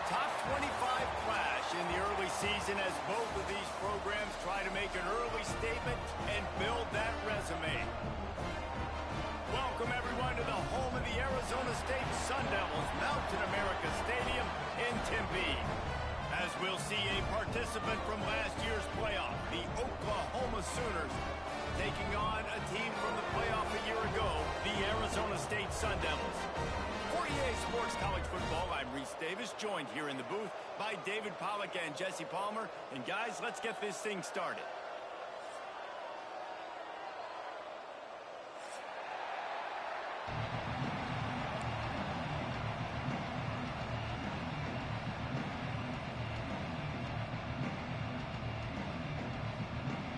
top 25 clash in the early season as both of these programs try to make an early statement and build that resume. Welcome, everyone, to the home of the Arizona State Sun Devils, Mountain America Stadium in Tempe. As we'll see a participant from last year's playoff, the Oklahoma Sooners, taking on a team from the playoff a year ago, the Arizona State Sun Devils. For EA Sports College Football, I'm Reese Davis, joined here in the booth by David Pollack and Jesse Palmer. And guys, let's get this thing started.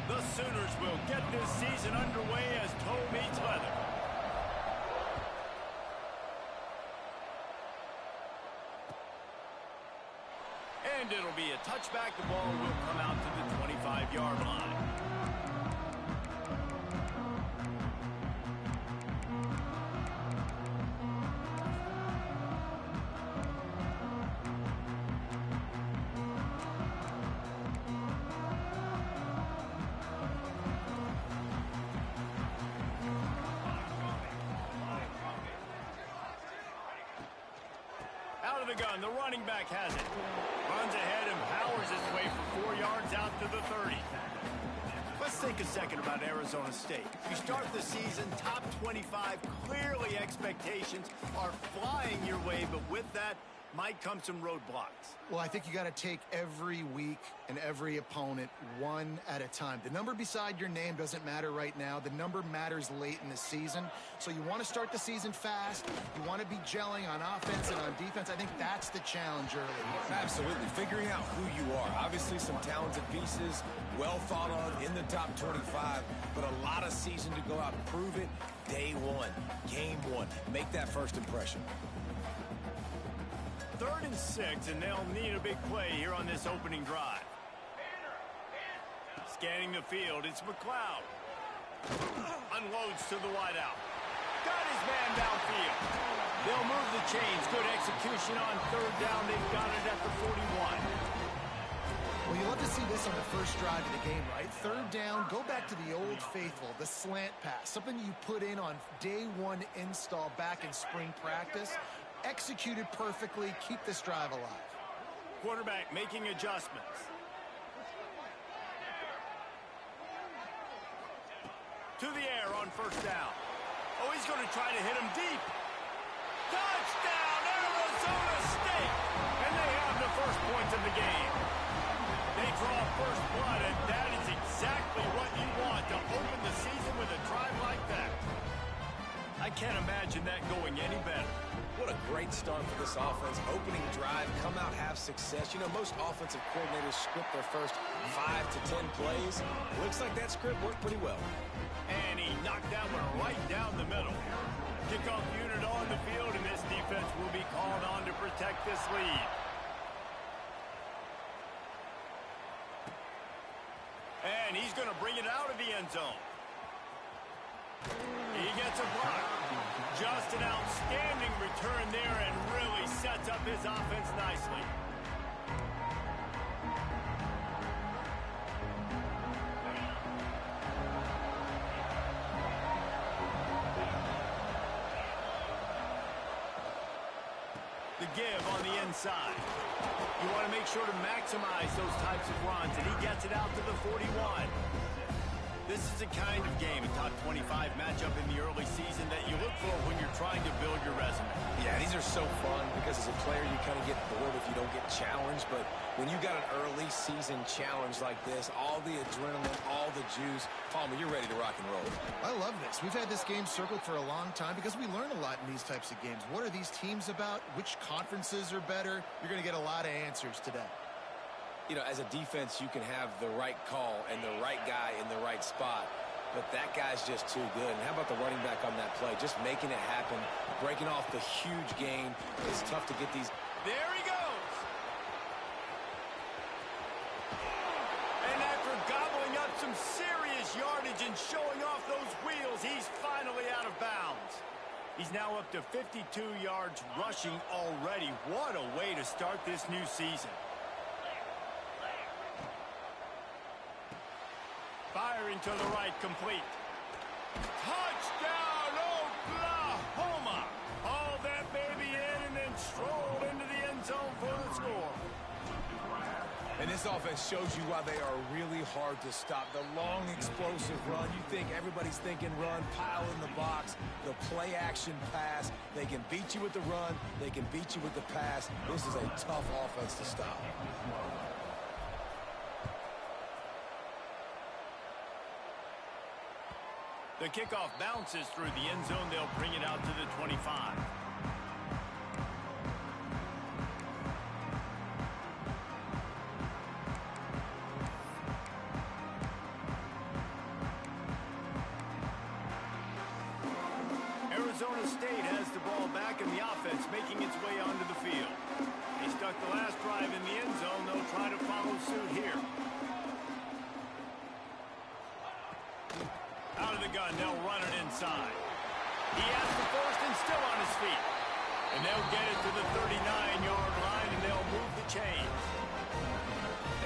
The Sooners will get this season underway as toe meets leather. And it'll be a touchback. The ball will come out to the 25-yard line. Out of the gun, the running back has it. Runs ahead and powers his way for 4 yards out to the 30. Let's think a second about Arizona State. You start the season top 25. Clearly expectations are flying your way, but with that might come some roadblocks. Well, I think you got to take every week and every opponent one at a time. The number beside your name doesn't matter right now. The number matters late in the season. So you want to start the season fast. You want to be gelling on offense and on defense. I think that's the challenge early. Absolutely. Figuring out who you are. Obviously some talented pieces, well thought of in the top 25, but a lot of season to go out and prove it. Day one, game one. Make that first impression. 3rd and 6, and they'll need a big play here on this opening drive. Scanning the field, it's McLeod. Unloads to the wideout. Got his man downfield. They'll move the chains. Good execution on 3rd down. They've got it at the 41. Well, you love to see this on the first drive of the game, right? 3rd down, go back to the old faithful, the slant pass, something you put in on day one install back in spring practice. Executed perfectly, keep this drive alive. Quarterback making adjustments. To the air on 1st down. Oh, he's going to try to hit him deep. Touchdown, Arizona State! And they have the first points of the game. They draw first blood, and that is exactly what you want to open the season with a drive like that. I can't imagine that going any better. What a great start for this offense. Opening drive, come out, have success. You know, most offensive coordinators script their first 5 to 10 plays. Looks like that script worked pretty well. And he knocked that one right down the middle. Kickoff unit on the field, and this defense will be called on to protect this lead. And he's going to bring it out of the end zone. He gets a block. Just an outstanding return there and really sets up his offense nicely. The give on the inside. You want to make sure to maximize those types of runs, and he gets it out to the 41. This is the kind of game, a top 25 matchup in the early season that you look for when you're trying to build your resume. Yeah, these are so fun because as a player you kind of get bored if you don't get challenged, but when you got an early season challenge like this, all the adrenaline, all the juice, Palmer, you're ready to rock and roll. I love this. We've had this game circled for a long time because we learn a lot in these types of games. What are these teams about? Which conferences are better? You're going to get a lot of answers today. You know, as a defense, you can have the right call and the right guy in the right spot, but that guy's just too good. And how about the running back on that play? Just making it happen, breaking off the huge gain. It's tough to get these. There he goes. And after gobbling up some serious yardage and showing off those wheels, he's finally out of bounds. He's now up to 52 yards rushing already. What a way to start this new season. Firing to the right, complete. Touchdown, Oklahoma! Haul that baby in and then stroll into the end zone for the score. And this offense shows you why they are really hard to stop. The long, explosive run. You think everybody's thinking run, pile in the box, the play-action pass. They can beat you with the run. They can beat you with the pass. This is a tough offense to stop. The kickoff bounces through the end zone. They'll bring it out to the 25. Arizona State has the ball back in the offense, making its way onto the field. They stuck the last drive in the end zone. They'll try to follow suit here. Out of the gun, they'll run it inside. He has the first and still on his feet. And they'll get it to the 39-yard line, and they'll move the chains.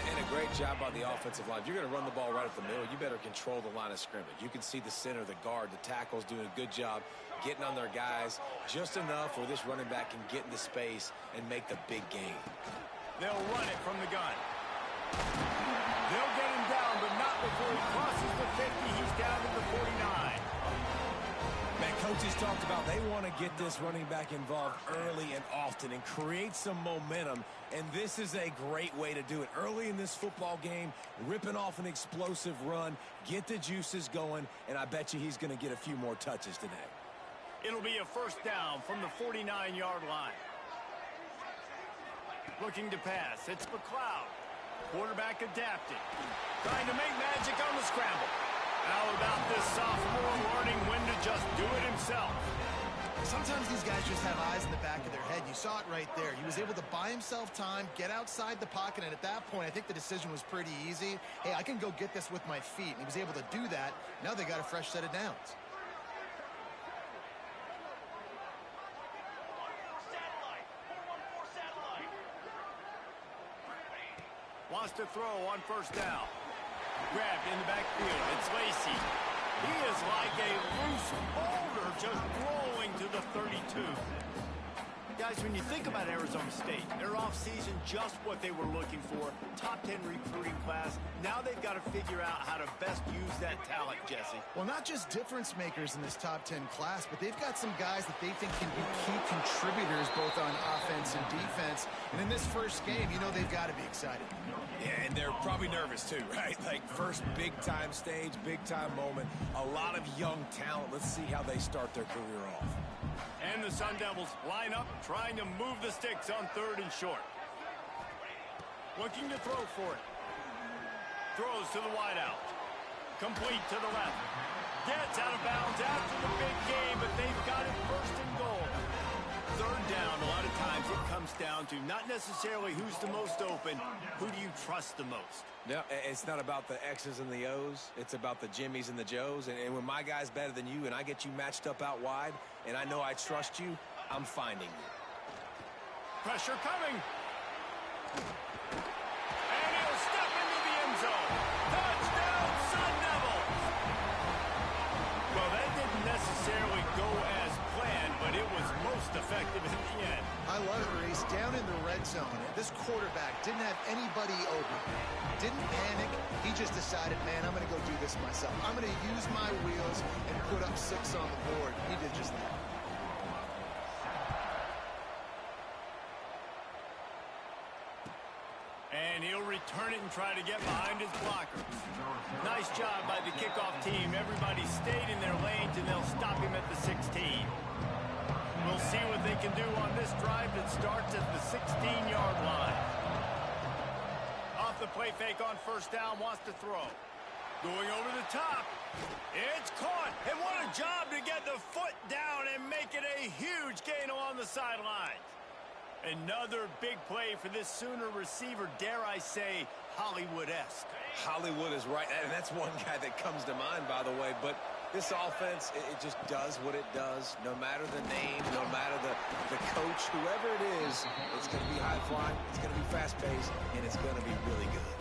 And a great job by the offensive line. If you're going to run the ball right up the middle, you better control the line of scrimmage. You can see the center, the guard, the tackles doing a good job getting on their guys just enough where this running back can get into space and make the big game. They'll run it from the gun. They'll get him down, but not before he crosses the 50. He's down to the 49. Man, coaches talked about they want to get this running back involved early and often and create some momentum, and this is a great way to do it. Early in this football game, ripping off an explosive run, get the juices going, and I bet you he's going to get a few more touches today. It'll be a first down from the 49-yard line. Looking to pass. It's McLeod. Quarterback adapted. Trying to make magic on the scramble. How about this sophomore learning when to just do it himself? Sometimes these guys just have eyes in the back of their head. You saw it right there. He was able to buy himself time, get outside the pocket, and at that point, I think the decision was pretty easy. Hey, I can go get this with my feet. And he was able to do that. Now they got a fresh set of downs. Wants to throw on first down. Grabbed in the backfield. It's Lacey. He is like a loose boulder just rolling to the 32. Guys, when you think about Arizona State, their offseason just what they were looking for. Top 10 recruiting class. Now they've got to figure out how to best use that talent, Jesse. Well, not just difference makers in this top 10 class, but they've got some guys that they think can be key contributors both on offense and defense. And in this first game, you know they've got to be excited. Yeah, and they're probably nervous too, right? Like first big-time stage, big-time moment. A lot of young talent. Let's see how they start their career off. And the Sun Devils line up, trying to move the sticks on third and short. Looking to throw for it. Throws to the wideout. Complete to the left. Gets out of bounds after the big game, but they've got it first and goal. Third down, a lot of times it comes down to not necessarily who's the most open, who do you trust the most? No, it's not about the X's and the O's. It's about the Jimmys and the Joes. And when my guy's better than you and I get you matched up out wide and I know I trust you, I'm finding you. Pressure coming. And he'll step into the end zone. Touchdown, Sun Devils! Well, that didn't necessarily go as planned, but it was most effective at the end. I love it, Reese. Down in the red zone, this quarterback didn't have anybody open. Didn't panic. He just decided, man, I'm going to go do this myself. I'm going to use my wheels and put up 6 on the board. He did just that. And he'll return it and try to get behind his blocker. Nice job by the kickoff team. Everybody stayed in their lanes, and they'll stop him at the 16. We'll see what they can do on this drive that starts at the 16-yard line. Off the play fake on first down, wants to throw. Going over the top. It's caught. And what a job to get the foot down and make it a huge gain along the sidelines. Another big play for this Sooner receiver, dare I say, Hollywood-esque. Hollywood is right, and that's one guy that comes to mind, by the way. But This offense, it just does what it does. No matter the name, no matter the coach, whoever it is, it's going to be high-flying, it's going to be fast-paced, and it's going to be really good.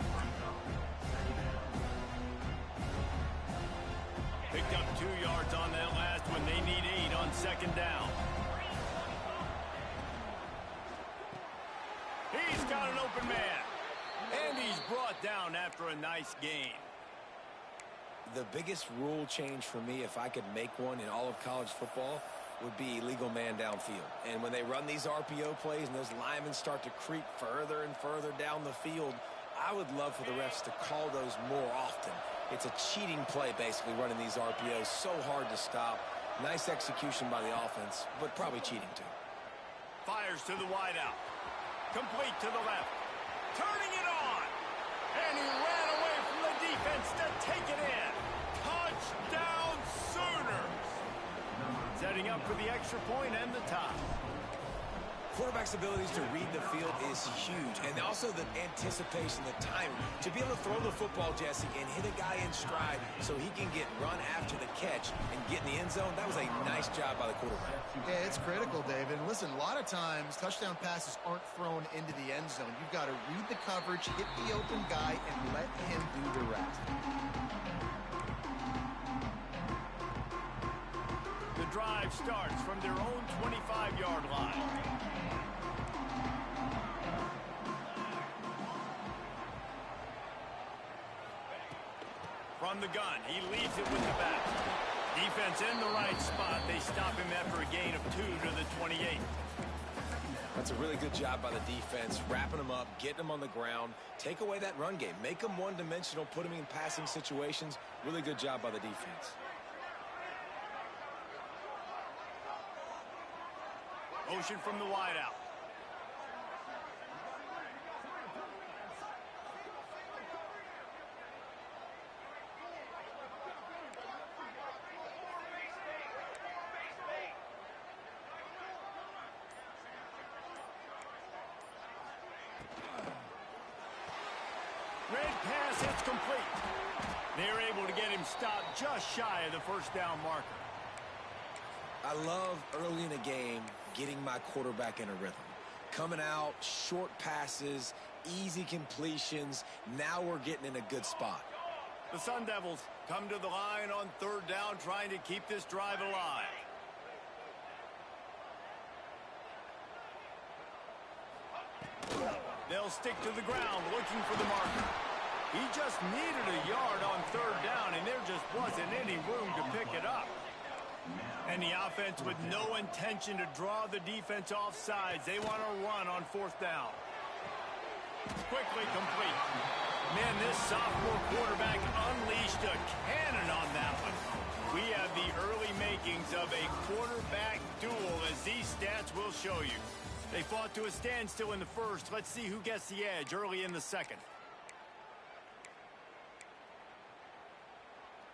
Picked up 2 yards on that last one. They need 8 on second down. He's got an open man. And he's brought down after a nice gain. The biggest rule change for me, if I could make one in all of college football, would be illegal man downfield. And when they run these RPO plays and those linemen start to creep further and further down the field, I would love for the refs to call those more often. It's a cheating play, basically, running these RPOs. So hard to stop. Nice execution by the offense, but probably cheating too. Fires to the wideout. Complete to the left. Turning it on. And he ran away from the defense to take it in. Touchdown Sooners. Setting up for the extra point and the tie. Quarterback's abilities to read the field is huge, and also the anticipation, the timing. To be able to throw the football, Jesse, and hit a guy in stride so he can get run after the catch and get in the end zone, that was a nice job by the quarterback. Yeah, it's critical, David. Listen, a lot of times touchdown passes aren't thrown into the end zone. You've got to read the coverage, hit the open guy, and let him do the rest. The drive starts from their own 25-yard line. From the gun, he leaves it with the back. Defense in the right spot. They stop him after a gain of 2 to the 28. That's a really good job by the defense, wrapping them up, getting them on the ground, take away that run game, make them one-dimensional, put them in passing situations. Really good job by the defense. Motion from the wideout. Red pass, it's complete. They're able to get him stopped just shy of the first down marker. I love early in a game getting my quarterback in a rhythm. Coming out, short passes, easy completions. Now we're getting in a good spot. The Sun Devils come to the line on third down, trying to keep this drive alive. They'll stick to the ground looking for the marker. He just needed a yard on third down, and there just wasn't any room to pick it up. And the offense with no intention to draw the defense off sides. They want to run on fourth down. Quickly complete. Man, this sophomore quarterback unleashed a cannon on that one. We have the early makings of a quarterback duel, as these stats will show you. They fought to a standstill in the first. Let's see who gets the edge early in the second.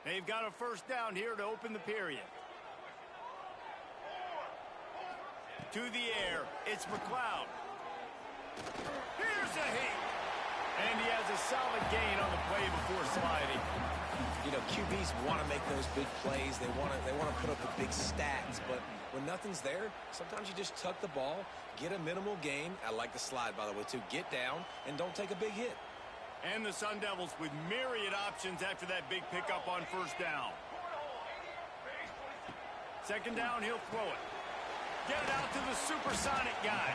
They've got a first down here to open the period. To the air, it's McLeod. Here's a hit. And he has a solid gain on the play before sliding. You know, QBs want to make those big plays. They want to put up the big stats. But when nothing's there, sometimes you just tuck the ball, get a minimal gain. I like the slide, by the way, too. Get down and don't take a big hit. And the Sun Devils with myriad options after that big pickup on first down. Second down, he'll throw it. Get it out to the supersonic guy.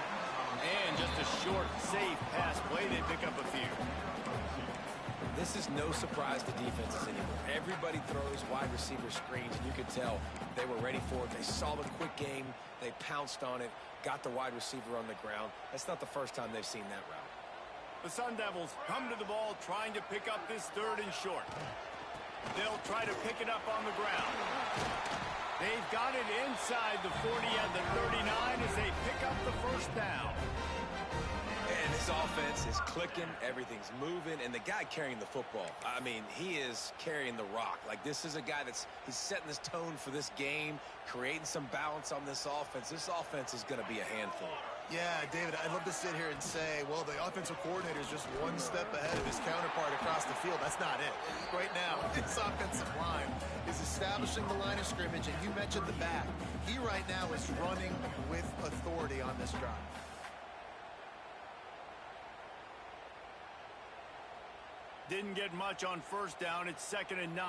And just a short, safe pass play. They pick up a few. This is no surprise to defenses anymore. Everybody throws wide receiver screens, and you could tell they were ready for it. They saw the quick game. They pounced on it, got the wide receiver on the ground. That's not the first time they've seen that route. The Sun Devils come to the ball trying to pick up this third and short. They'll try to pick it up on the ground. They've got it inside the 40 and the 39 as they pick up the first down. And this offense is clicking, everything's moving, and the guy carrying the football, I mean, he is carrying the rock. Like, this is a guy he's setting this tone for this game, creating some balance on this offense. This offense is going to be a handful. Yeah, David, I'd love to sit here and say, well, the offensive coordinator is just one step ahead of his counterpart across the field. That's not it. Right now, this offensive line is establishing the line of scrimmage, and you mentioned the back. He right now is running with authority on this drive. Didn't get much on first down. It's 2nd and 9.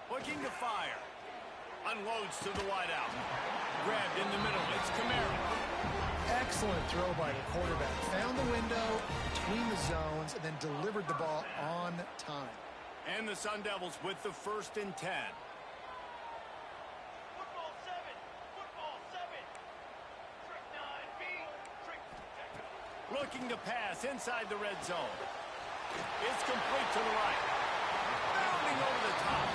Looking to fire. Unloads to the wideout. Grabbed in the middle. It's Kamara. Excellent throw by the quarterback. Found the window between the zones and then delivered the ball on time. And the Sun Devils with the 1st and 10. Football 7. Football 7. Trick 9B. Trick protector. Looking to pass inside the red zone. It's complete to the right. Bounding over the top.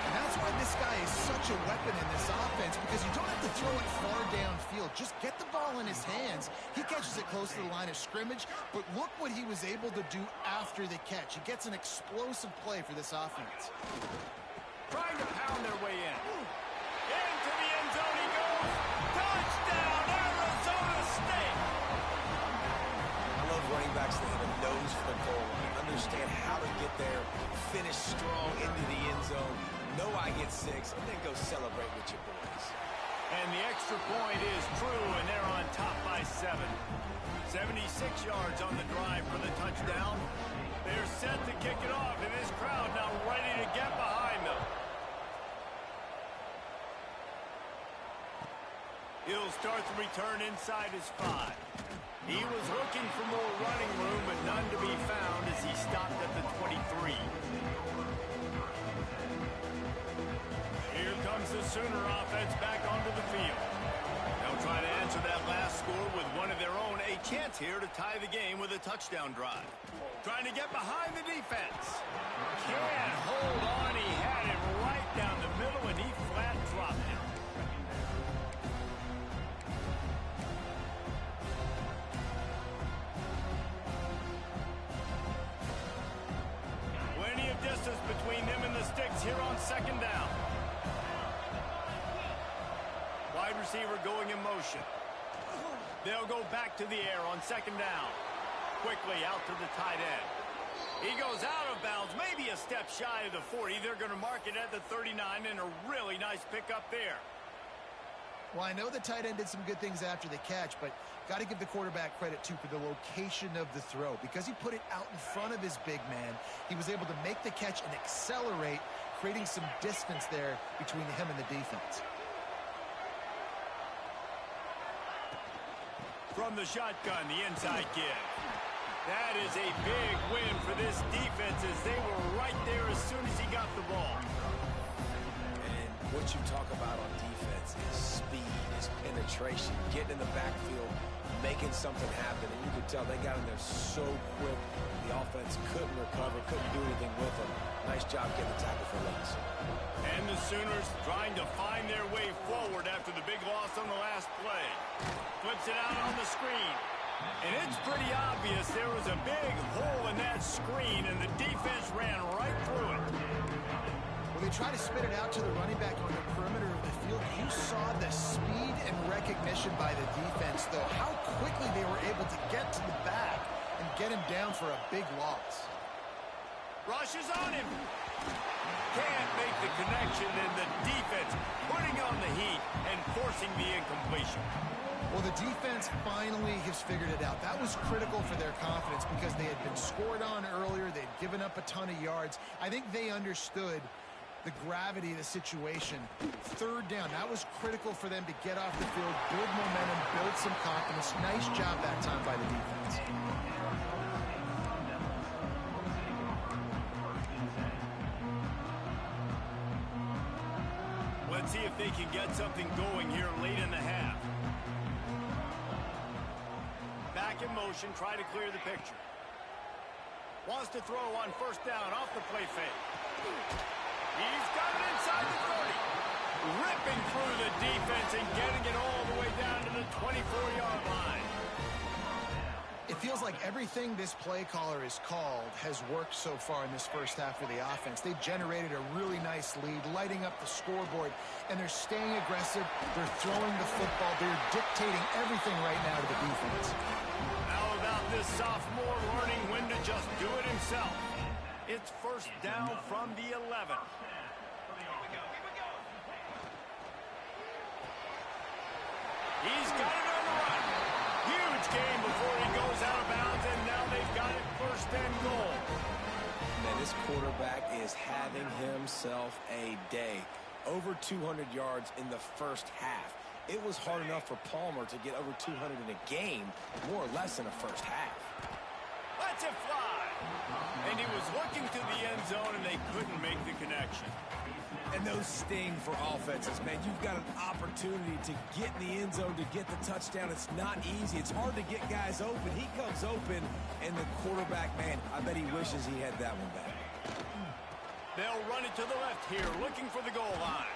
And that's why this guy is such a weapon in this offense, because you don't have to throw it far downfield. Just get the ball in his hands. He catches it close to the line of scrimmage, but look what he was able to do after the catch. He gets an explosive play for this offense. Trying to pound their way in. Into the end zone he goes. Touchdown, Arizona State. I love running backs that have a nose for the goal line. Understand how to get there, finish strong into the end zone, know I get 6, and then go celebrate with your boys. And the extra point is true, and they're on top by 7. 76 yards on the drive for the touchdown. They're set to kick it off, and this crowd now ready to get behind them. He'll start the return inside his 5. He was looking for more running room, but none to be found as he stopped at the 23. Here comes the Sooner offense back onto the field. They'll try to answer that last score with one of their own. A chance here to tie the game with a touchdown drive. Trying to get behind the defense. Can't hold on. He had him right down the middle, and he flat dropped him. Plenty of distance between them and the sticks here on 2nd down. Wide receiver going in motion. They'll go back to the air on 2nd down. Quickly out to the tight end. He goes out of bounds, maybe a step shy of the 40. They're going to mark it at the 39, and a really nice pickup there. Well, I know the tight end did some good things after the catch, but got to give the quarterback credit, too, for the location of the throw. Because he put it out in front of his big man, he was able to make the catch and accelerate, creating some distance there between him and the defense. From the shotgun, the inside give. That is a big win for this defense as they were right there as soon as he got the ball. And what you talk about on defense is speed, is penetration, getting in the backfield, making something happen. And you could tell they got in there so quick, the offense couldn't recover, couldn't do anything with them. Nice job getting the tackle for loss. And the Sooners trying to find their way forward after the big loss on the last play. Flips it out on the screen. And it's pretty obvious there was a big hole in that screen, and the defense ran right through it. When they try to spit it out to the running back on the perimeter of the field, you saw the speed and recognition by the defense, though. How quickly they were able to get to the back and get him down for a big loss. Rushes on him. Can't make the connection, and the defense putting on the heat and forcing the incompletion. Well, the defense finally has figured it out. That was critical for their confidence because they had been scored on earlier. They'd given up a ton of yards. I think they understood the gravity of the situation. 3rd down, that was critical for them to get off the field, build momentum, build some confidence. Nice job that time by the defense. Let's see if they can get something going here late in the half. Back in motion, try to clear the picture. Wants to throw on 1st down off the play fake. He's got it inside the 30. Ripping through the defense and getting it all the way down to the 24-yard line. If feels like everything this play caller has called has worked so far in this first half of the offense. They've generated a really nice lead, lighting up the scoreboard, and they're staying aggressive. They're throwing the football. They're dictating everything right now to the defense. How about this sophomore learning when to just do it himself? It's first down from the 11. He's got it on the run. Huge gain before he goes out of bounds, and now they've got it first and goal. Man, this quarterback is having himself a day. Over 200 yards in the first half. It was hard enough for Palmer to get over 200 in a game, more or less in the first half. Lets it fly. And he was looking to the end zone, and they couldn't make the connection. And those sting for offenses, man. You've got an opportunity to get in the end zone, to get the touchdown. It's not easy. It's hard to get guys open. He comes open, and the quarterback, man, I bet he wishes he had that one back. They'll run it to the left here, looking for the goal line.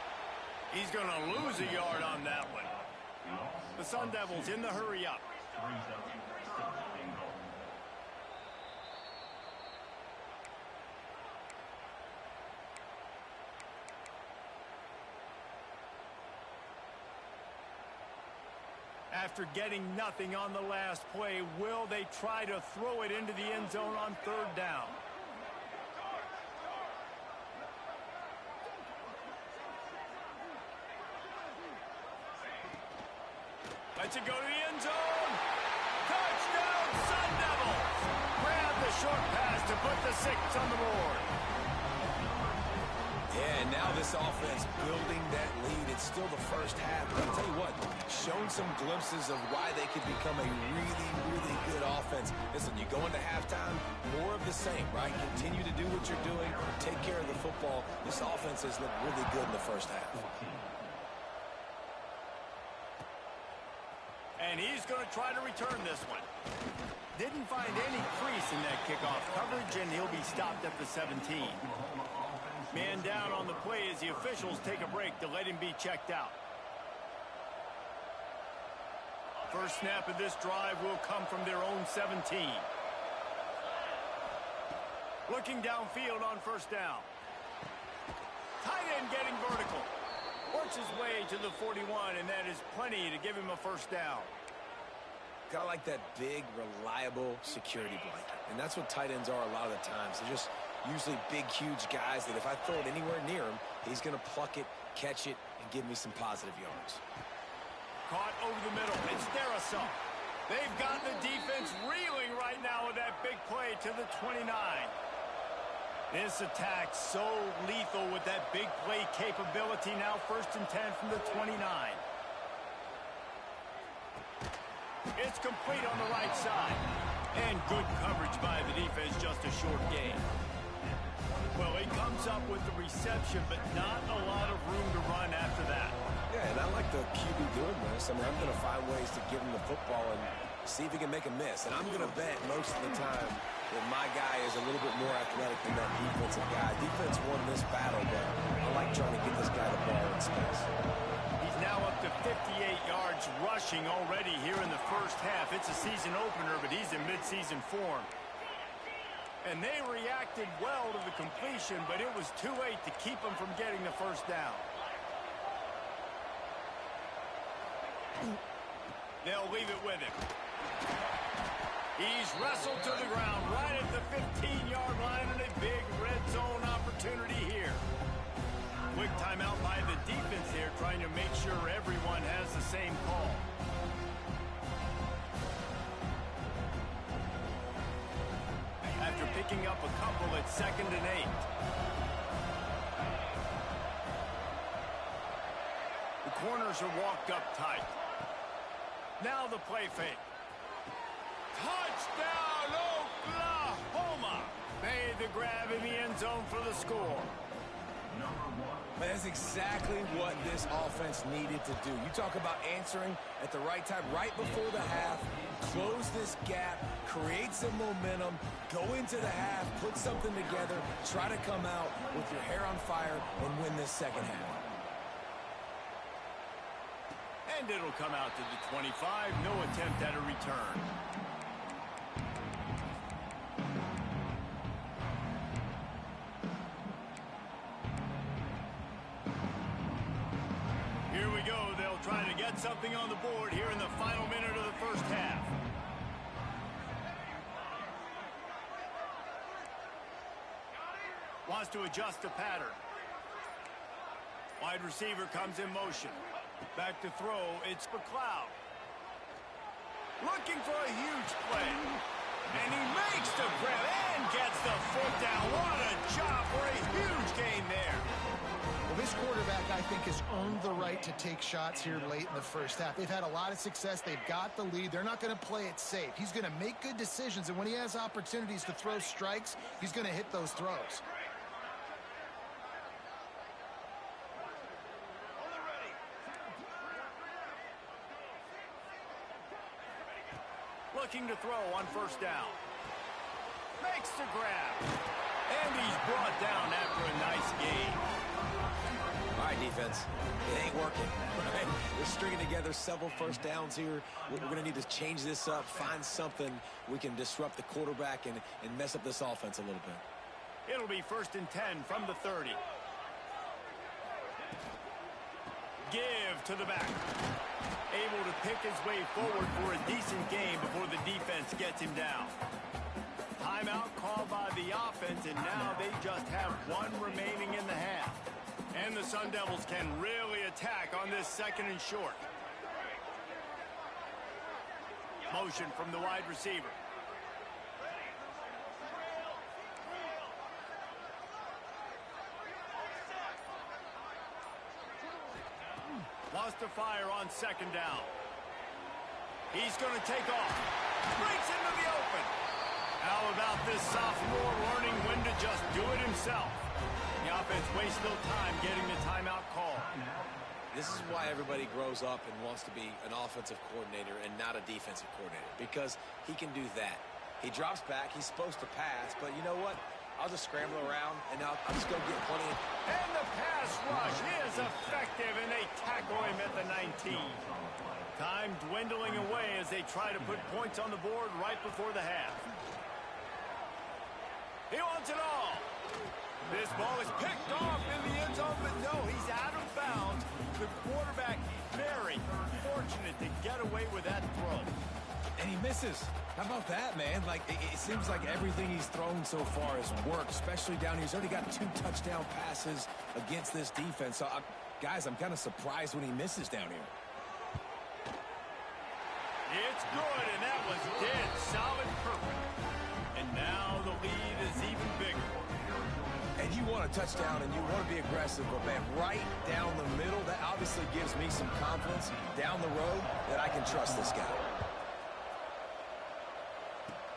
He's going to lose a yard on that one. The Sun Devils in the hurry up. After getting nothing on the last play, will they try to throw it into the end zone on third down? Lets it go to the end zone. Touchdown, Sun Devils! Grab the short pass to put the 6 on the board. Yeah, and now this offense building that lead. It's still the first half, but I'll tell you what, shown some glimpses of why they could become a really, really good offense. Listen, you go into halftime, more of the same, right? Continue to do what you're doing, take care of the football. This offense has looked really good in the first half. And he's going to try to return this one. Didn't find any crease in that kickoff coverage, and he'll be stopped at the 17. Man down on the play as the officials take a break to let him be checked out. First snap of this drive will come from their own 17. Looking downfield on first down. Tight end getting vertical. Works his way to the 41, and that is plenty to give him a first down. Kind of like that big, reliable security blanket. And that's what tight ends are a lot of the times. They're just usually big, huge guys that if I throw it anywhere near him, he's going to pluck it, catch it, and give me some positive yards. Caught over the middle. It's Darasol. They've got the defense reeling right now with that big play to the 29. This attack so lethal with that big play capability. Now first and 10 from the 29. It's complete on the right side. And good coverage by the defense, just a short gain. Well, he comes up with the reception, but not a lot of room to run after that. Yeah, and I like the QB doing this. I mean, I'm going to find ways to give him the football and see if he can make a miss. And I'm going to bet most of the time that my guy is a little bit more athletic than that defensive guy. Defense won this battle, but I like trying to get this guy the ball in space. He's now up to 58 yards rushing already here in the first half. It's a season opener, but he's in midseason form. And they reacted well to the completion, but it was too late to keep him from getting the first down. They'll leave it with him. He's wrestled to the ground right at the 15-yard line, and a big red zone opportunity here. Quick timeout by the defense here, trying to make sure everyone has the same call. After picking up a couple at 2nd and 8. The corners are walked up tight. Now the play fake. Touchdown, Oklahoma! Made the grab in the end zone for the score. That's exactly what this offense needed to do. You talk about answering at the right time, right before the half, close this gap, create some momentum, go into the half, put something together, try to come out with your hair on fire and win this second half. And it'll come out to the 25. No attempt at a return. trying to get something on the board here in the final minute of the first half. Wants to adjust the pattern. Wide receiver comes in motion. Back to throw, it's McLeod. Looking for a huge play. And he makes the grab and gets the foot down. What a job for a huge gain there. Well, this quarterback, I think, has earned the right to take shots here late in the first half. They've had a lot of success. They've got the lead. They're not going to play it safe. He's going to make good decisions, and when he has opportunities to throw strikes, he's going to hit those throws. Looking to throw on first down. Makes the grab. And he's brought down after a nice gain. All right, defense. It ain't working. Right? They're stringing together several first downs here. We're going to need to change this up, find something we can disrupt the quarterback and mess up this offense a little bit. It'll be 1st and 10 from the 30. Give to the back. Able to pick his way forward for a decent game before the defense gets him down. Timeout called by the offense, and now they just have one remaining in the half. And the Sun Devils can really attack on this 2nd and short. Motion from the wide receiver. Wants to fire on 2nd down. He's going to take off. Breaks into the open. How about this sophomore learning when to just do it himself? The offense wastes no time getting the timeout call. This is why everybody grows up and wants to be an offensive coordinator and not a defensive coordinator, because he can do that. He drops back. He's supposed to pass, but you know what? I'll just scramble around, and I'll just go get plenty of... And the pass rush is effective, and they tackle him at the 19. Time dwindling away as they try to put points on the board right before the half. He wants it all. This ball is picked off in the end zone, but no, he's out of bounds. The quarterback very fortunate to get away with that throw. And he misses. How about that, man? Like, it seems like everything he's thrown so far has worked, especially down here. He's already got 2 touchdown passes against this defense. So, guys, I'm kind of surprised when he misses down here. It's good, and that was dead solid perfect. And now the lead is even bigger. And you want a touchdown, and you want to be aggressive, but, man, right down the middle, that obviously gives me some confidence down the road that I can trust this guy.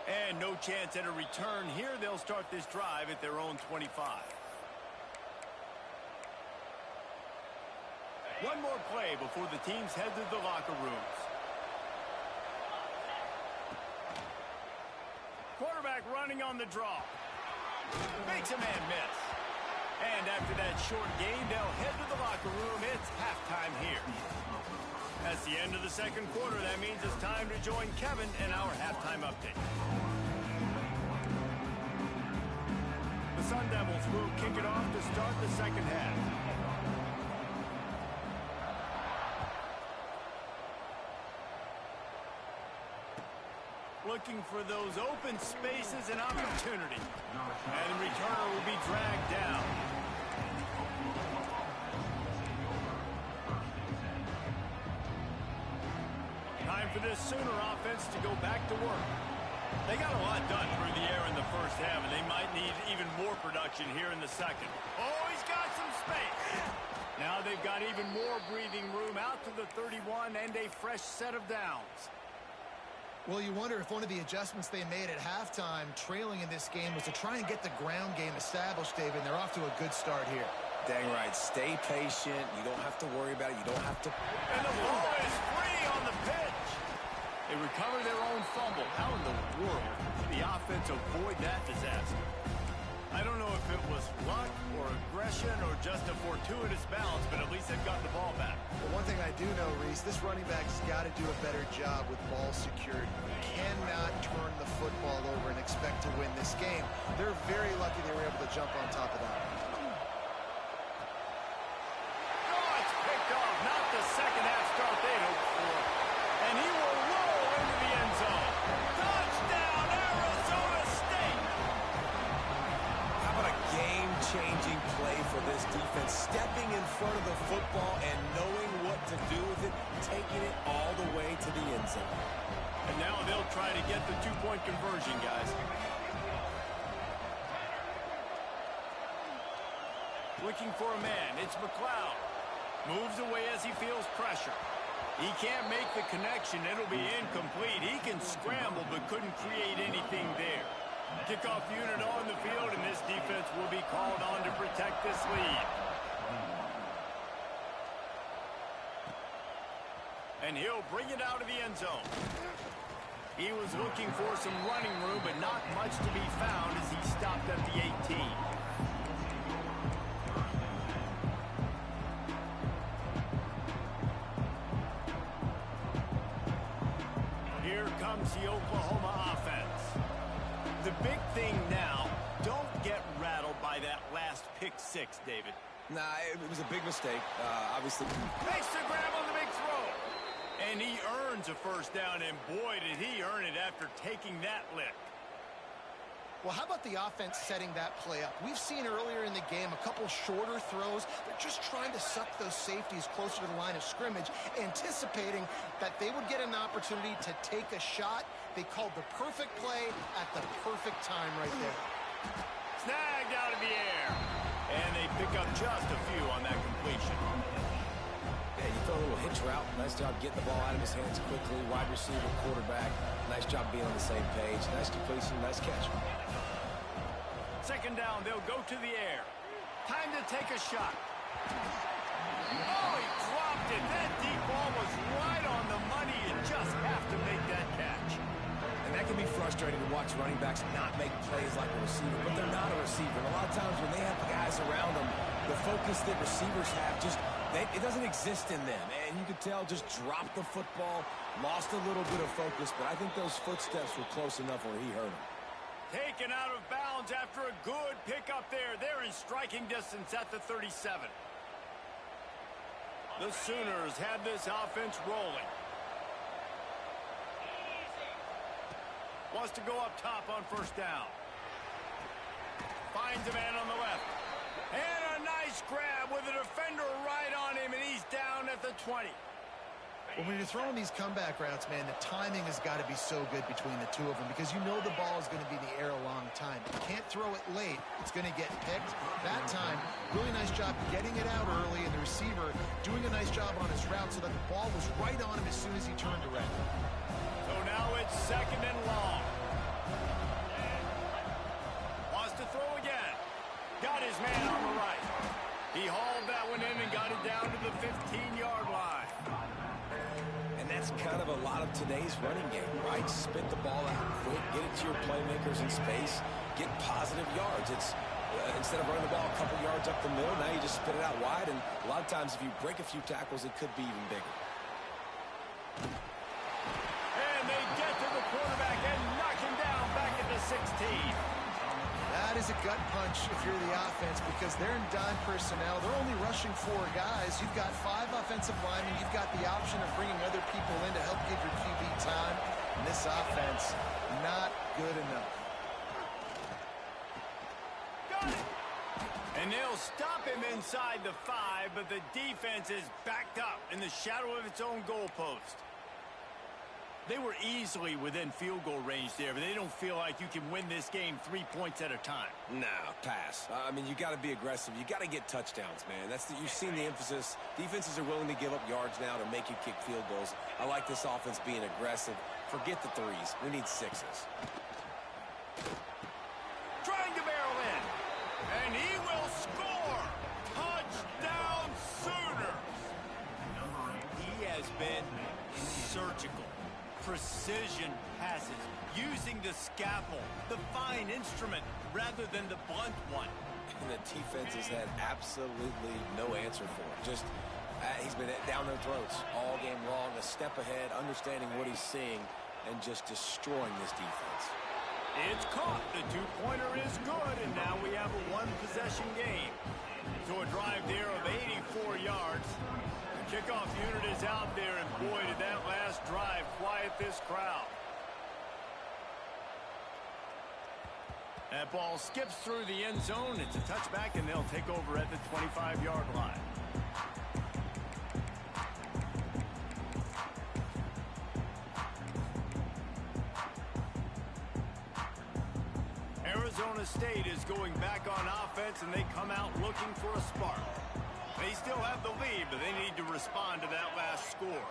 And no chance at a return here. They'll start this drive at their own 25. One more play before the teams head to the locker rooms. Quarterback running on the draw. Makes a man miss. And after that short gain, they'll head to the locker room. It's halftime here. That's the end of the 2nd quarter. That means it's time to join Kevin in our halftime update. The Sun Devils will kick it off to start the 2nd half. Looking for those open spaces and opportunity. And the returner will be dragged down. Time for this Sooner offense to go back to work. They got a lot done through the air in the first half, and they might need even more production here in the 2nd. Oh, he's got some space. Now they've got even more breathing room out to the 31 and a fresh set of downs. Well, you wonder if one of the adjustments they made at halftime, trailing in this game, was to try and get the ground game established, David, and they're off to a good start here. Dang right. Stay patient. You don't have to worry about it. You don't have to... And the ball is free on the pitch. They recover their own fumble. How in the world did the offense avoid that disaster? I don't know if it was luck or aggression or just a fortuitous bounce, but at least they've got the ball back. Well, one thing I do know, Reese, this running back's got to do a better job with ball security. Cannot turn the football over and expect to win this game. They're very lucky they were able to jump on top of that. Oh, it's picked off. Not the 2nd half start front of the football and knowing what to do with it, taking it all the way to the end zone. And now they'll try to get the two-point conversion, guys. Looking for a man. It's McLeod. Moves away as he feels pressure. He can't make the connection. It'll be incomplete. He can scramble but couldn't create anything there. Kickoff unit on the field, and this defense will be called on to protect this lead. And he'll bring it out of the end zone. He was looking for some running room, but not much to be found as he stopped at the 18. Here comes the Oklahoma offense. The big thing now, don't get rattled by that last pick six, David. Nah, it was a big mistake. Obviously. Makes the grab on the big throw. And he earns a first down, and boy, did he earn it after taking that lick. Well, how about the offense setting that play up? We've seen earlier in the game a couple shorter throws. They're just trying to suck those safeties closer to the line of scrimmage, anticipating that they would get an opportunity to take a shot. They called the perfect play at the perfect time right there. Snagged out of the air. And they pick up just a few on that completion. Yeah, you throw a little hitch route. Nice job getting the ball out of his hands quickly. Wide receiver, quarterback. Nice job being on the same page. Nice completion, nice catch. Second down, they'll go to the air. Time to take a shot. Oh, he dropped it. That deep ball was right on the money. You just have to make that catch. And that can be frustrating to watch running backs not make plays like a receiver, but they're not a receiver. And a lot of times when they have guys around them, the focus that receivers have just, it doesn't exist in them. And you could tell just dropped the football, lost a little bit of focus, but I think those footsteps were close enough where he hurt him. Taken out of bounds after a good pickup there. They're in striking distance at the 37. The Sooners have this offense rolling. Wants to go up top on first down. Finds a man on the left. And a nice grab with a defender right on him, and he's down at the 20. Well, when you're throwing these comeback routes, man, the timing has got to be so good between the two of them because you know the ball is going to be in the air a long time. You can't throw it late. It's going to get picked. That time, really nice job getting it out early, and the receiver doing a nice job on his route so that the ball was right on him as soon as he turned around. So now it's second and long. Wants to throw again. Got his man on the right. He hauled that one in and got it down to the 15-yard line. And that's kind of a lot of today's running game, right? Spit the ball out quick, get it to your playmakers in space, get positive yards. It's instead of running the ball a couple yards up the middle, now you just spit it out wide, and a lot of times if you break a few tackles, it could be even bigger. And they get to the quarterback and knock him down back at the 16. That is a gut punch if you're the offense because they're in dime personnel. They're only rushing 4 guys. You've got 5 offensive linemen. You've got the option of bringing other people in to help give your QB time. And this offense, not good enough. Got it. And they'll stop him inside the 5, but the defense is backed up in the shadow of its own goalpost. They were easily within field goal range there, but they don't feel like you can win this game 3 points at a time. No, pass. I mean, you got to be aggressive. You got to get touchdowns, man. You've seen the emphasis. Defenses are willing to give up yards now to make you kick field goals. I like this offense being aggressive. Forget the 3s. We need 6s. Trying to barrel in, and he will score. Touchdown Sooners. He has been surgical. Precision passes, using the scalpel, the fine instrument, rather than the blunt one. And the defense has had absolutely no answer for it. Just, he's been down their throats all game long, a step ahead, understanding what he's seeing, and just destroying this defense. It's caught. The two-pointer is good, and now we have a one-possession game. So a drive there of 84 yards. Kickoff unit is out there, and boy, did that last drive quiet this crowd. That ball skips through the end zone. It's a touchback, and they'll take over at the 25-yard line. Arizona State is going back on offense, and they come out looking for a spark. They still have the lead, but they need to respond to that last score.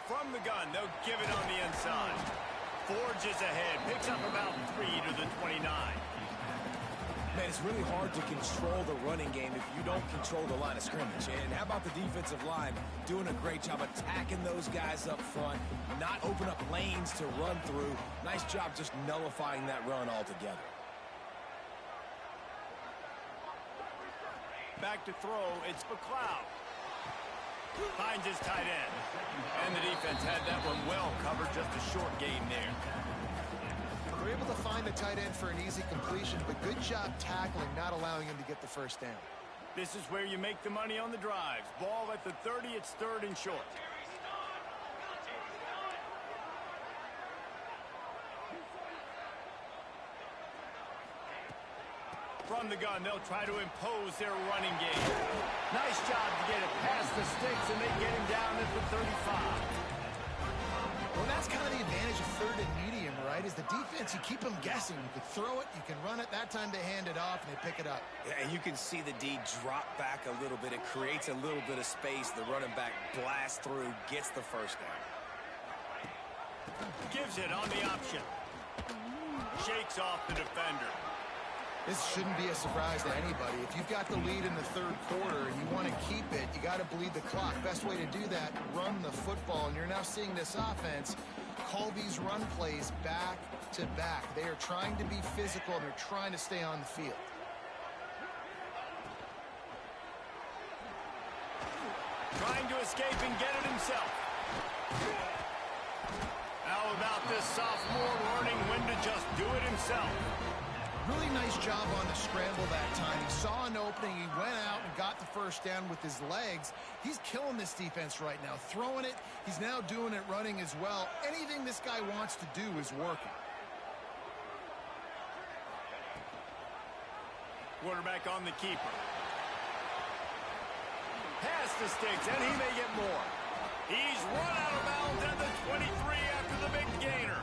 From the gun, they'll give it on the inside. Forges ahead, picks up about 3 to the 29. Man, it's really hard to control the running game if you don't control the line of scrimmage. And how about the defensive line doing a great job attacking those guys up front, not open up lanes to run through. Nice job just nullifying that run altogether. Back to throw, it's McLeod. Finds his tight end. And the defense had that one well covered, just a short gain there. We're able to find the tight end for an easy completion, but good job tackling, not allowing him to get the first down. This is where you make the money on the drives. Ball at the 30, it's 3rd and short. From the gun, they'll try to impose their running game. Nice job to get it past the sticks, and they get him down at the 35. Well, that's kind of the advantage of 3rd and medium, right? Is the defense, you keep them guessing. You can throw it, you can run it. That time they hand it off, and they pick it up. Yeah, and you can see the D drop back a little bit. It creates a little bit of space. The running back blasts through, gets the first down. Gives it on the option. Shakes off the defender. This shouldn't be a surprise to anybody. If you've got the lead in the 3rd quarter and you want to keep it, you got to bleed the clock. Best way to do that, run the football. And you're now seeing this offense call these run plays back to back. They are trying to be physical, and they're trying to stay on the field. Trying to escape and get it himself. How about this sophomore learning when to just do it himself? Really nice job on the scramble that time. He saw an opening, he went out and got the first down with his legs. He's killing this defense right now. Throwing it, he's now doing it running as well. Anything this guy wants to do is working. Quarterback on the keeper. Past the sticks, and he may get more. He's run out of bounds at the 23 after the big gainer.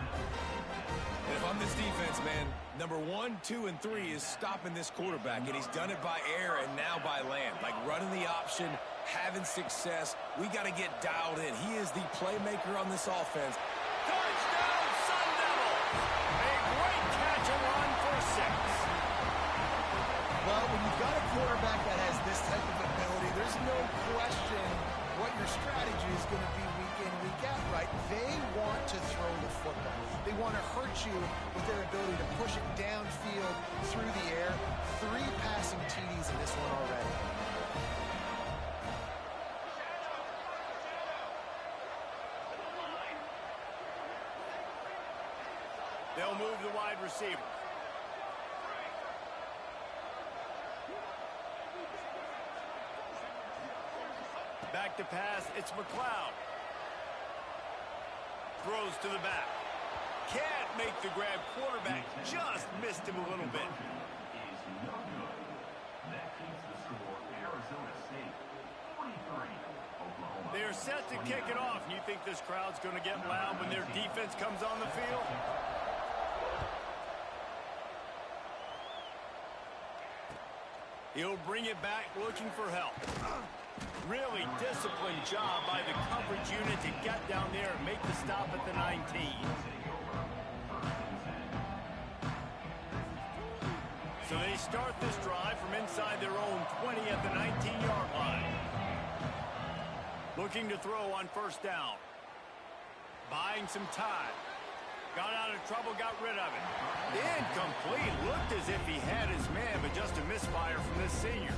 And if I'm this defense, man, number 1, 2, and 3 is stopping this quarterback, and he's done it by air and now by land. Like running the option, having success. We got to get dialed in. He is the playmaker on this offense. Touchdown, Sun Devils! A great catch and run for 6. Well, when you've got a quarterback that has this type of ability, there's no question what your strategy is going to be week in, week out, right? They want to throw the football. They want to hurt you with their ability to push it downfield through the air. 3 passing TDs in this one already. They'll move the wide receiver. Back to pass, it's McLeod. Throws to the back. Can't make the grab. Quarterback just missed him a little bit. They're set to kick it off. And you think this crowd's going to get loud when their defense comes on the field? He'll bring it back looking for help. Really disciplined job by the coverage unit to get down there and make the stop at the 19. So they start this drive from inside their own 20 at the 19-yard line. Looking to throw on first down. Buying some time. Got out of trouble, got rid of it. Incomplete. Looked as if he had his man, but just a misfire from this senior.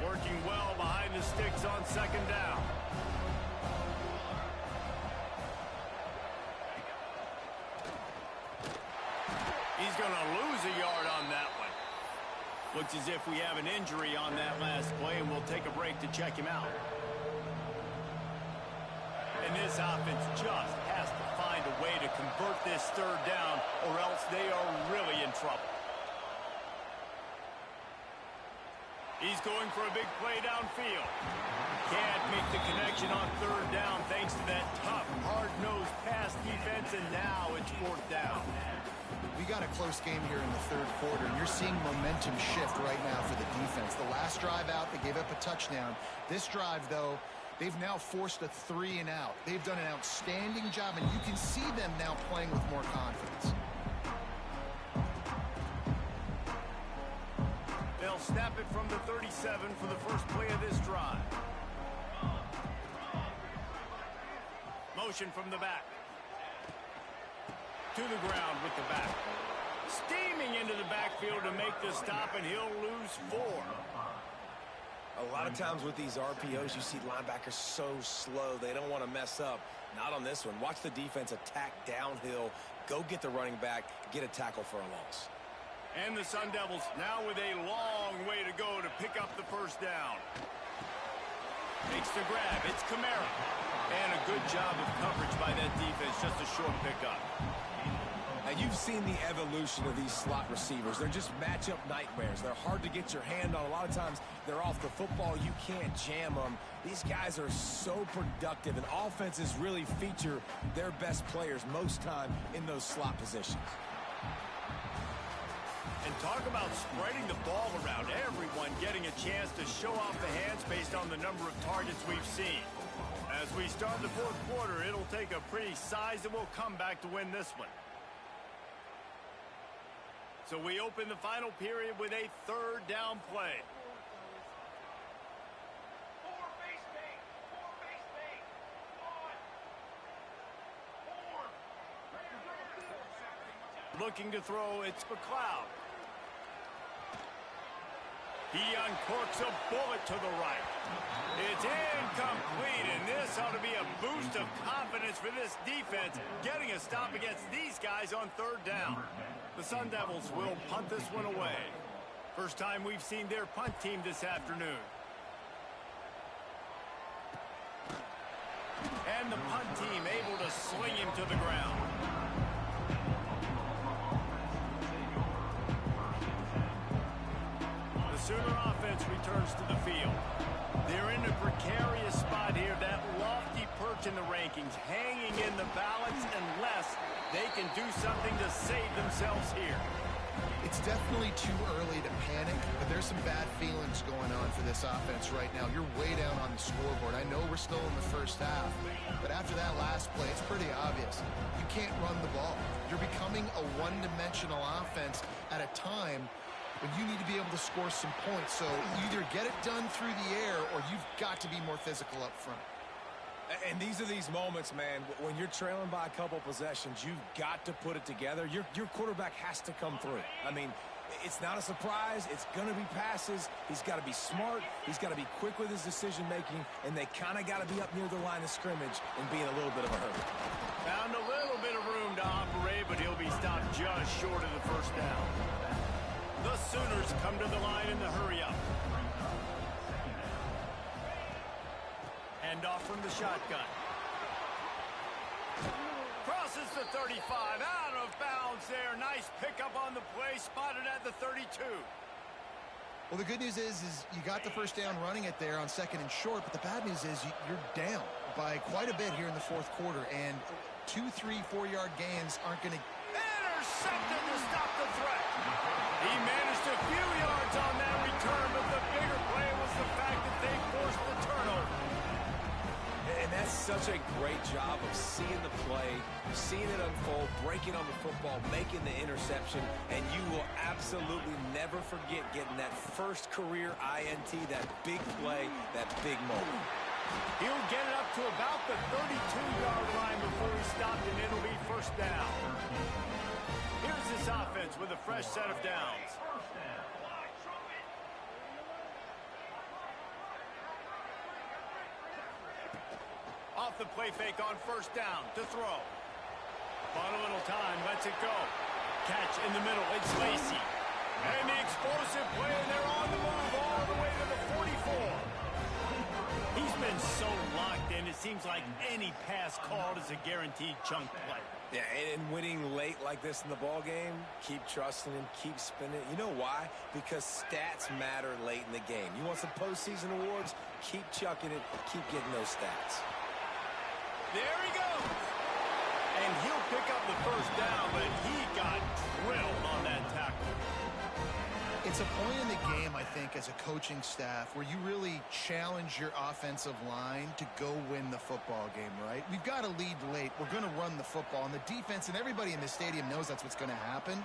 Working well behind the sticks on second down. He's going to lose a yard on that one. Looks as if we have an injury on that last play, and we'll take a break to check him out. And this offense just has to find a way to convert this third down, or else they are really in trouble. He's going for a big play downfield. Can't make the connection on third down thanks to that tough, hard-nosed pass defense, and now it's fourth down. We got a close game here in the third quarter, and you're seeing momentum shift right now for the defense. The last drive out, they gave up a touchdown. This drive, though, they've now forced a 3-and-out. They've done an outstanding job, and you can see them now playing with more confidence. They'll snap it from the 37 for the first play of this drive. Motion from the back. To the ground with the back. Steaming into the backfield to make the stop, and he'll lose 4. A lot of times with these RPOs, you see linebackers so slow, they don't want to mess up. Not on this one. Watch the defense attack downhill, go get the running back, get a tackle for a loss. And the Sun Devils now with a long way to go to pick up the first down. Makes the grab. It's Kamara. And a good job of coverage by that defense. Just a short pickup. And you've seen the evolution of these slot receivers. They're just matchup nightmares. They're hard to get your hand on. A lot of times they're off the football. You can't jam them. These guys are so productive, and offenses really feature their best players most time in those slot positions. And talk about spreading the ball around. Everyone getting a chance to show off the hands based on the number of targets we've seen. As we start the fourth quarter, it'll take a pretty sizable comeback to win this one. So we open the final period with a third down play. Looking to throw, it's McLeod. He uncorks a bullet to the right. It's incomplete, and this ought to be a boost of confidence for this defense, getting a stop against these guys on third down. The Sun Devils will punt this one away. First time we've seen their punt team this afternoon. And the punt team able to sling him to the ground. The Sooner offense returns to the field. They're in a precarious spot here, that lofty perch in the rankings, hanging in the balance unless they can do something to save themselves here. It's definitely too early to panic, but there's some bad feelings going on for this offense right now. You're way down on the scoreboard. I know we're still in the first half, but after that last play, it's pretty obvious. You can't run the ball. You're becoming a one-dimensional offense at a time when you need to be able to score some points. So either get it done through the air or you've got to be more physical up front. And these are these moments, man, when you're trailing by a couple possessions, you've got to put it together. Your quarterback has to come through. I mean, it's not a surprise. It's going to be passes. He's got to be smart. He's got to be quick with his decision-making, and they kind of got to be up near the line of scrimmage and be in a little bit of a hurry. Found a little bit of room to operate, but he'll be stopped just short of the first down. The Sooners come to the line in the hurry-up. Hand off from the shotgun. Crosses the 35, out of bounds there. Nice pickup on the play, spotted at the 32. Well, the good news is you got the first down running it there on second and short, but the bad news is you're down by quite a bit here in the fourth quarter, and 2, 3, 4-yard gains aren't going to... Intercepted to stop the threat. He managed a few yards on that return, but the bigger play was the fact that they forced the turnover. And that's such a great job of seeing the play, seeing it unfold, breaking on the football, making the interception, and you will absolutely never forget getting that first career INT, that big play, that big moment. He'll get it up to about the 32-yard line before he stopped, and it'll be first down. Here's this offense with a fresh set of downs. Off the play fake on first down to throw. Bought a little time, lets it go. Catch in the middle, it's Lacy. And the explosive play, and they're on the move all the way to the 44. He's been so locked in, it seems like any pass called is a guaranteed chunk play. Yeah, and winning late like this in the ball game, keep trusting him, keep spinning. You know why? Because stats matter late in the game. You want some postseason awards? Keep chucking it, keep getting those stats. There he goes. And he'll pick up the first down, but he got drilled on that tackle. It's a point in the game, I think, as a coaching staff where you really challenge your offensive line to go win the football game, right? We've got to lead late. We're going to run the football. And the defense and everybody in the stadium knows that's what's going to happen.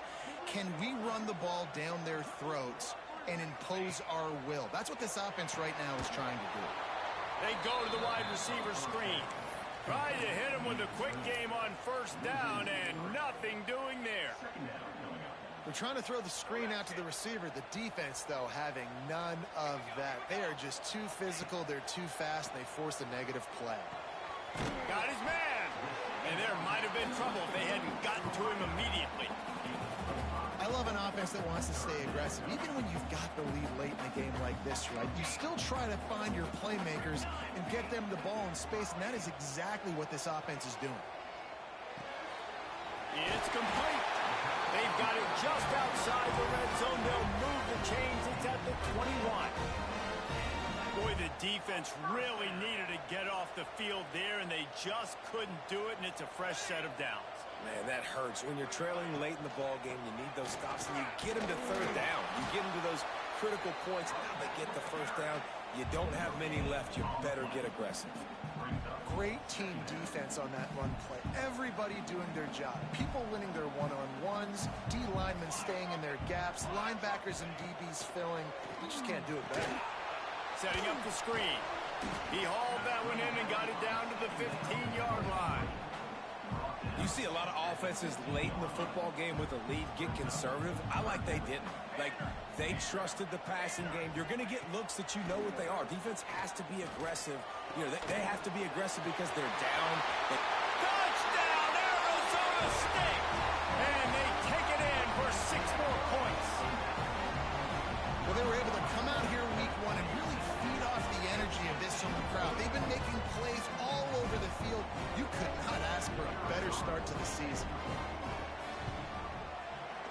Can we run the ball down their throats and impose our will? That's what this offense right now is trying to do. They go to the wide receiver screen. Try to hit him with a quick game on first down, and nothing doing there. They're trying to throw the screen out to the receiver. The defense, though, having none of that. They are just too physical. They're too fast. And they force a negative play. Got his man. And there might have been trouble if they hadn't gotten to him immediately. I love an offense that wants to stay aggressive. Even when you've got the lead late in a game like this, right, you still try to find your playmakers and get them the ball in space, and that is exactly what this offense is doing. It's complete. They've got it just outside the red zone. They'll move the chains. It's at the 21. Boy, the defense really needed to get off the field there, and they just couldn't do it, and it's a fresh set of downs. Man, that hurts. When you're trailing late in the ball game, you need those stops, and you get them to third down. You get them to those critical points. Now they get the first down. You don't have many left. You better get aggressive. Great team defense on that run play. Everybody doing their job. People winning their one-on-ones, D linemen staying in their gaps, linebackers and DBs filling. You just can't do it better. Setting up the screen. He hauled that one in and got it down to the 15-yard line. You see a lot of offenses late in the football game with a lead get conservative. I like they didn't. Like, they trusted the passing game. You're going to get looks that you know what they are. Defense has to be aggressive. You know, they have to be aggressive because they're down. Touchdown, Arizona State! And they take it in for 6 more points. Well, they were able to come out here week one and really feed off the energy of this home crowd. They've been making plays all over the field. You could not ask for a better start to the season.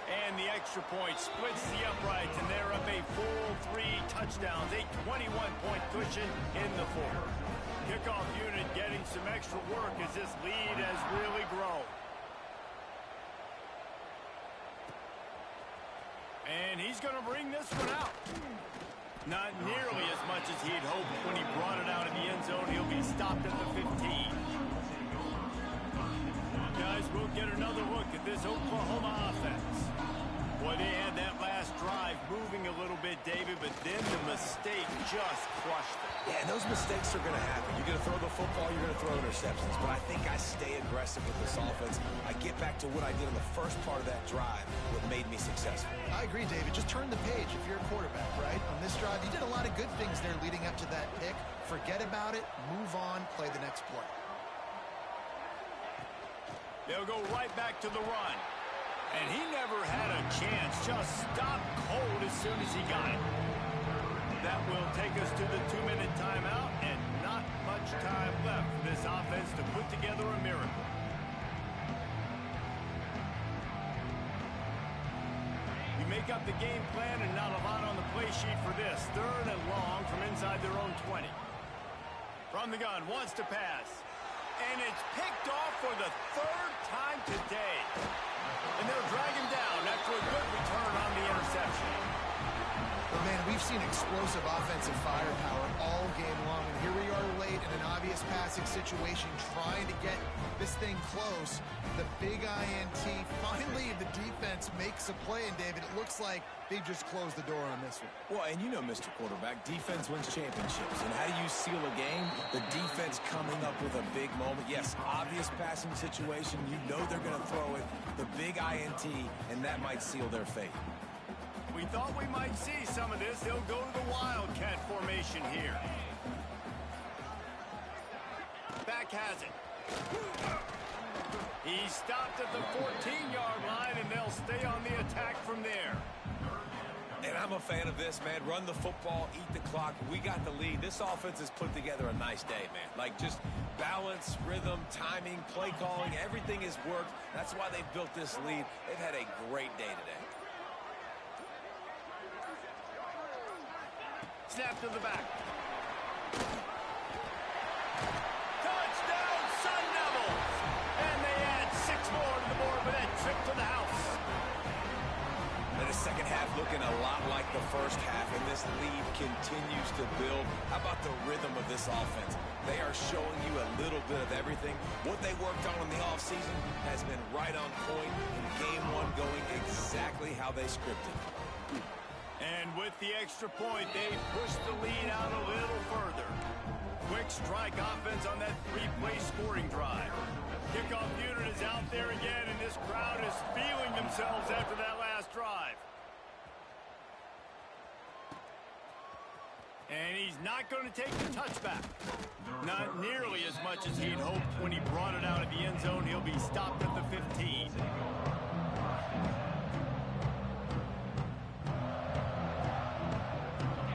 And the extra point splits the uprights, and they're up a full 3 touchdowns, a 21-point cushion in the fourth. Kickoff unit getting some extra work as this lead has really grown. And he's going to bring this one out. Not nearly as much as he'd hoped when he brought it out of the end zone. He'll be stopped at the 15. Guys, we'll get another look at this Oklahoma offense. Boy, they had that last drive moving a little bit, David, but then the mistake just crushed them. Yeah, and those mistakes are going to happen. You're going to throw the football, you're going to throw interceptions. But I think I stay aggressive with this offense. I get back to what I did in the first part of that drive, what made me successful. I agree, David. Just turn the page if you're a quarterback, right? On this drive, you did a lot of good things there leading up to that pick. Forget about it, move on, play the next play. They'll go right back to the run. And he never had a chance. Just stopped cold as soon as he got it. That will take us to the 2-minute timeout, and not much time left for this offense to put together a miracle. You make up the game plan and not a lot on the play sheet for this. 3rd and long from inside their own 20. From the gun, wants to pass. And it's picked off for the 3rd time today. And they'll drag him down after a good return on the interception. But, man, we've seen explosive offensive firepower all game long. And here we are late in an obvious passing situation trying to get this thing close. The big INT. Finally, the defense makes a play. And, David, it looks like they just closed the door on this one. Well, and you know, Mr. Quarterback, defense wins championships. And how do you seal a game? The defense coming up with a big moment. Yes, obvious passing situation. You know they're going to throw it. The big INT, and that might seal their fate. We thought we might see some of this. They'll go to the Wildcat formation here. Back has it. He stopped at the 14-yard line, and they'll stay on the attack from there. And I'm a fan of this, man. Run the football, eat the clock. We got the lead. This offense has put together a nice day, man. Like, just balance, rhythm, timing, play calling, everything has worked. That's why they've built this lead. They've had a great day today. Snap to the back. Touchdown, Sun Devils! And they add 6 more to the board with that trip to the house. And the second half looking a lot like the first half, and this lead continues to build. How about the rhythm of this offense? They are showing you a little bit of everything. What they worked on in the offseason has been right on point, and game one going exactly how they scripted. And with the extra point, they pushed the lead out a little further. Quick strike offense on that 3-play scoring drive. Kickoff unit is out there again, and this crowd is feeling themselves after that last drive. And he's not going to take the touchback. Not nearly as much as he'd hoped when he brought it out of the end zone. He'll be stopped at the 15.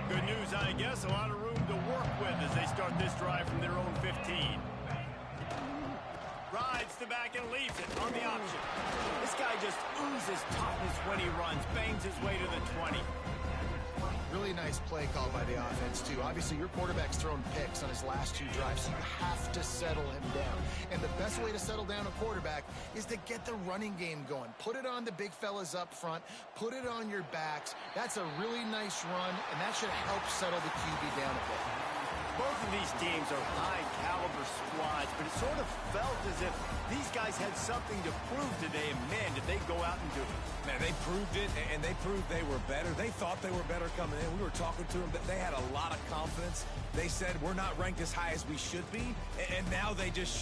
Good news, I guess. A lot of room to work with as they start this drive from their own 15. Rides the back and leaves it on the option. This guy just oozes toughness when he runs. Bangs his way to the 20. Really nice play call by the offense, too. Obviously, your quarterback's thrown picks on his last 2 drives, so you have to settle him down. And the best way to settle down a quarterback is to get the running game going. Put it on the big fellas up front. Put it on your backs. That's a really nice run, and that should help settle the QB down a bit. Both of these teams are high-caliber squads, but it sort of felt as if these guys had something to prove today, and man, did they go out and do it. Man, they proved it, and they proved they were better. They thought they were better coming in. We were talking to them. They had a lot of confidence. They said, we're not ranked as high as we should be, and now they just